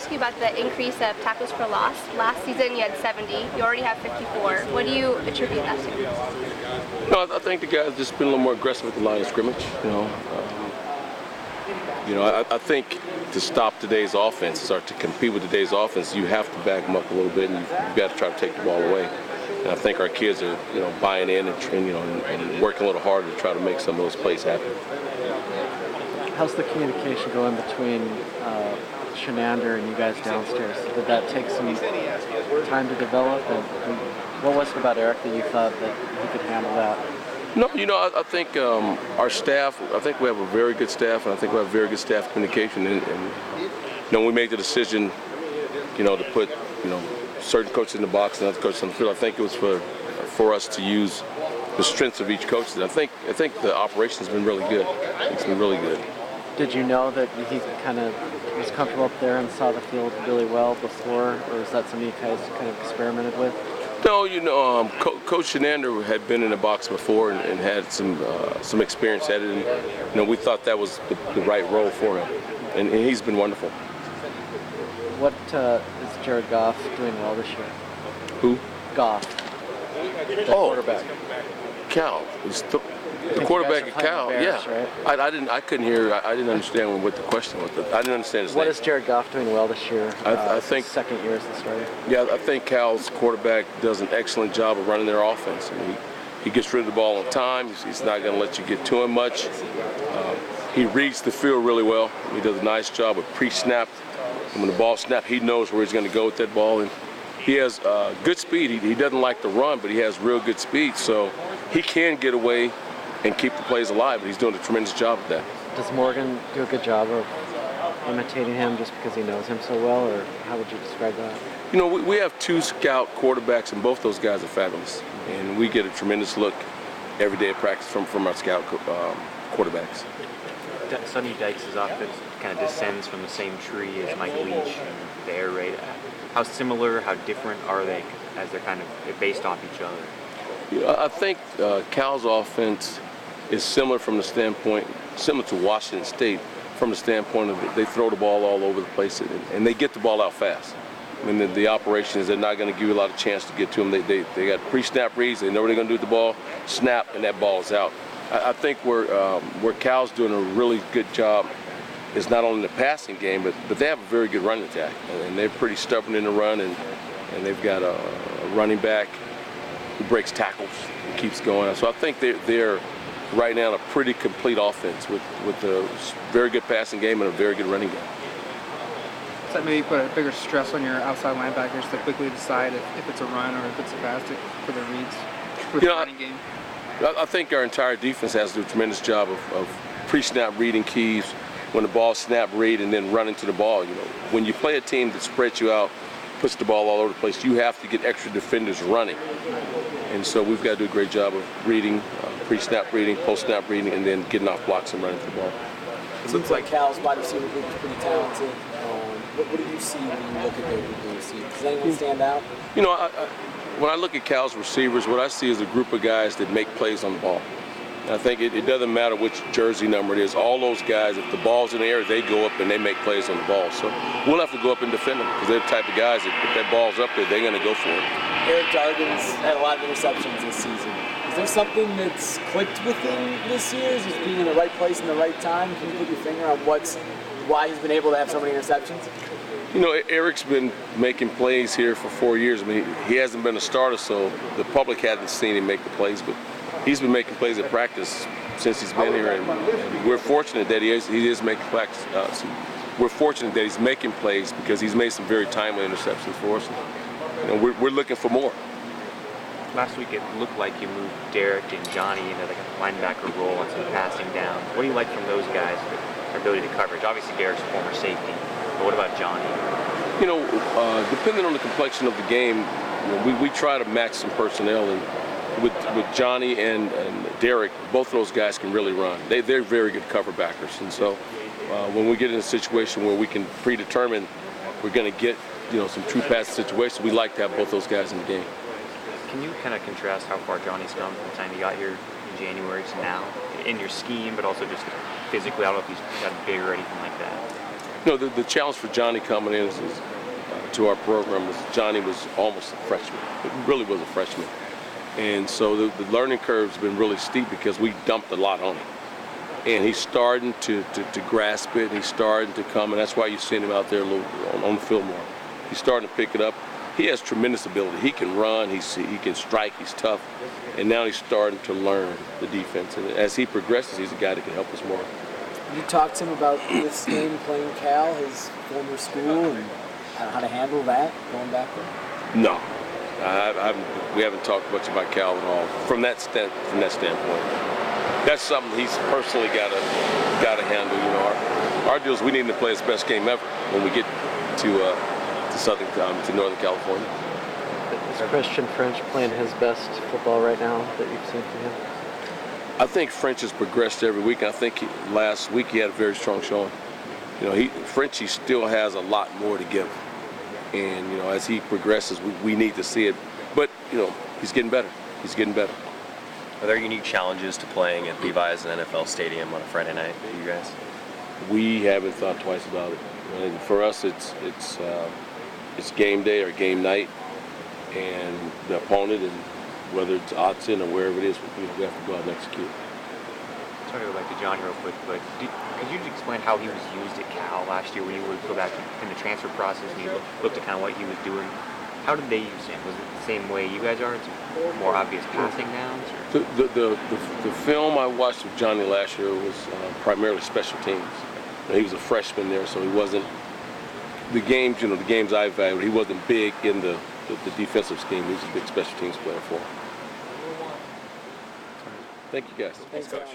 ask you about the increase of tackles for loss. Last season you had 70. You already have 54. What do you attribute that to? No, I think the guys just been a little more aggressive at the line of scrimmage. I think to stop today's offense or to compete with today's offense, you have to back them up a little bit, and you've got to try to take the ball away. And I think our kids are, buying in and working a little harder to try to make some of those plays happen. How's the communication going between Shenander and you guys downstairs? Did that take some time to develop? And what was it about Eric that you thought that he could handle that? No, I think our staff, I think we have a very good staff, and I think we have very good staff communication. And when we made the decision, to put, certain coaches in the box and other coaches on the field, I think it was for us to use the strengths of each coach. And I think the operation's been really good. It's been really good. Did you know that he kind of was comfortable up there and saw the field really well before, or is that something you guys kind of experimented with? No, Coach Shenander had been in the box before and had some experience at it, and we thought that was the right role for him, and he's been wonderful. What is Jared Goff doing well this year? Who? Goff. The quarterback. Cal. The quarterback at Cal. Bears, yeah. Right? I couldn't hear. I didn't understand what the question was. I didn't understand his name. What is Jared Goff doing well this year? I think second year as the starter. Yeah, I think Cal's quarterback does an excellent job of running their offense. I mean, he gets rid of the ball on time. He's not going to let you get to him much. He reads the field really well. He does a nice job of pre-snap. And when the ball snaps, he knows where he's going to go with that ball. And he has good speed. He doesn't like to run, but he has real good speed. So he can get away and keep the plays alive, but he's doing a tremendous job of that. Does Morgan do a good job of imitating him just because he knows him so well, or how would you describe that? We have two scout quarterbacks, and both those guys are fabulous. And we get a tremendous look every day at practice from our scout quarterbacks. Sonny Dykes' offense kind of descends from the same tree as Mike Leach and the air raid. How similar, how different are they as they're kind of based off each other? I think Cal's offense is similar to Washington State from the standpoint of they throw the ball all over the place and they get the ball out fast. I mean, the operation is they're not going to give you a lot of chance to get to them. They got pre-snap reads. They know what they're going to do with the ball, snap, and that ball is out. I think where Cal's doing a really good job is not only the passing game, but they have a very good running attack. And they're pretty stubborn in the run, and they've got a running back who breaks tackles and keeps going. So I think they're right now a pretty complete offense with a very good passing game and a very good running game. Does that maybe put a bigger stress on your outside linebackers to quickly decide if it's a run or if it's a pass for the reads with the running game? I think our entire defense has to do a tremendous job of pre-snap reading keys, when the ball snap, read, and then running to the ball. When you play a team that spreads you out, puts the ball all over the place, you have to get extra defenders running. And so we've got to do a great job of reading, pre-snap reading, post-snap reading, and then getting off blocks and running to the ball. It seems like Cal's wide receiver group is pretty talented. What do you see when you look at their group of receivers? Does anyone stand out? When I look at Cal's receivers, what I see is a group of guys that make plays on the ball. And I think it doesn't matter which jersey number it is. All those guys, if the ball's in the air, they go up and they make plays on the ball. So we'll have to go up and defend them because they're the type of guys that if that ball's up there, they're going to go for it. Eric Dargan's had a lot of interceptions this season. Is there something that's clicked with him this year? Is he being in the right place in the right time? Can you put your finger on why he's been able to have so many interceptions? Eric's been making plays here for 4 years. I mean, he hasn't been a starter, so the public hasn't seen him make the plays, but he's been making plays at practice since he's been here, and we're fortunate that he is making practice. We're fortunate that he's making plays because he's made some very timely interceptions for us. We're looking for more. Last week it looked like you moved Derek and Johnny into like a linebacker role on some passing downs. What do you like from those guys for their ability to coverage? Obviously Derek's a former safety, but what about Johnny? Depending on the complexion of the game, we try to match some personnel, and with Johnny and Derek, both of those guys can really run. They're very good cover backers, and so when we get in a situation where we can predetermine we're going to get some true pass situations, we like to have both those guys in the game. Can you kind of contrast how far Johnny's come from the time he got here in January to now, in your scheme, but also just physically? I don't know if he's gotten bigger or anything like that. The challenge for Johnny coming in to our program was Johnny was almost a freshman. It really was a freshman. And so the learning curve's been really steep because we dumped a lot on him. And he's starting to grasp it. He's starting to come, and that's why you've seen him out there a little on the field more. He's starting to pick it up. He has tremendous ability. He can run. He can strike. He's tough. And now he's starting to learn the defense. And as he progresses, he's a guy that can help us more. You talked to him about this game playing Cal, his former school, and how to handle that going back there? No, we haven't talked much about Cal at all from that standpoint. That's something he's personally got to handle. Our deal is we need him to play his best game ever when we get to Northern California. Is Christian French playing his best football right now that you've seen from him? I think French has progressed every week. I think last week he had a very strong showing. Frenchie still has a lot more to give, and as he progresses, we need to see it. But he's getting better. He's getting better. Are there unique challenges to playing at Levi's and NFL Stadium on a Friday night for you guys? We haven't thought twice about it. And for us, it's game day or game night, and the opponent, and whether it's Autzen or wherever it is, we have to go out and execute. Sorry to go back to Johnny real quick, but could you just explain how he was used at Cal last year when you would go back in the transfer process and you looked at kind of what he was doing? How did they use him? Was it the same way you guys are? It's more obvious passing downs? The film I watched with Johnny last year was primarily special teams. He was a freshman there, so he wasn't the games I valued. He wasn't big in the defensive scheme. He was a big special teams player for him. Thank you, guys. Thanks, Coach.